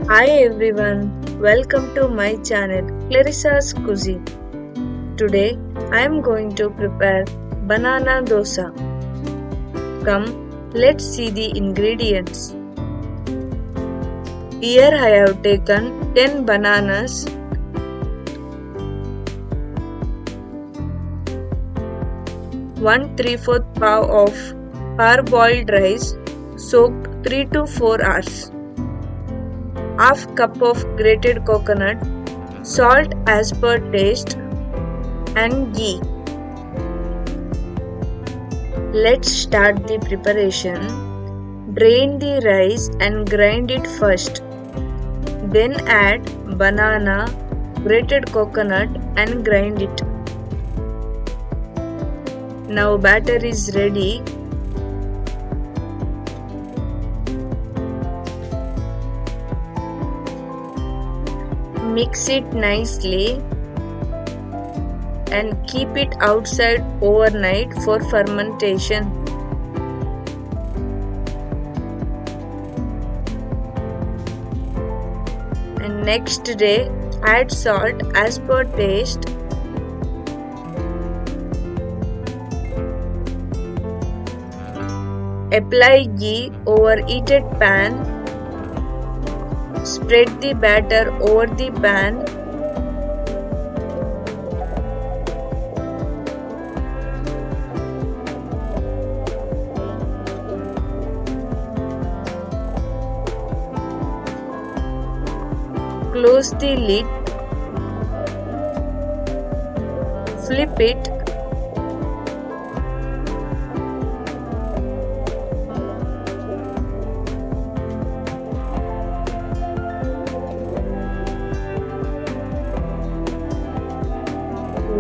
Hi everyone, welcome to my channel Clarissa's Cuisine. Today I am going to prepare banana dosa. Come, let's see the ingredients. Here I have taken 10 bananas, 1/3 pav of parboiled rice soaked 3 to 4 hours, half cup of grated coconut, salt as per taste, and ghee. Let's start the preparation. Drain the rice and grind it first. Then add banana, grated coconut and grind it. Now batter is ready. Mix it nicely and keep it outside overnight for fermentation. And next day add salt as per taste. Apply ghee over heated pan. Spread the batter over the pan. Close the lid. Flip it.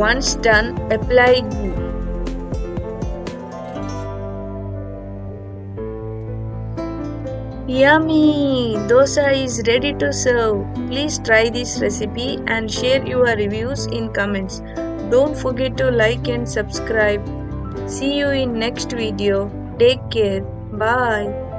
Once done, apply ghee. Yummy! Dosa is ready to serve. Please try this recipe and share your reviews in comments. Don't forget to like and subscribe. See you in next video. Take care. Bye.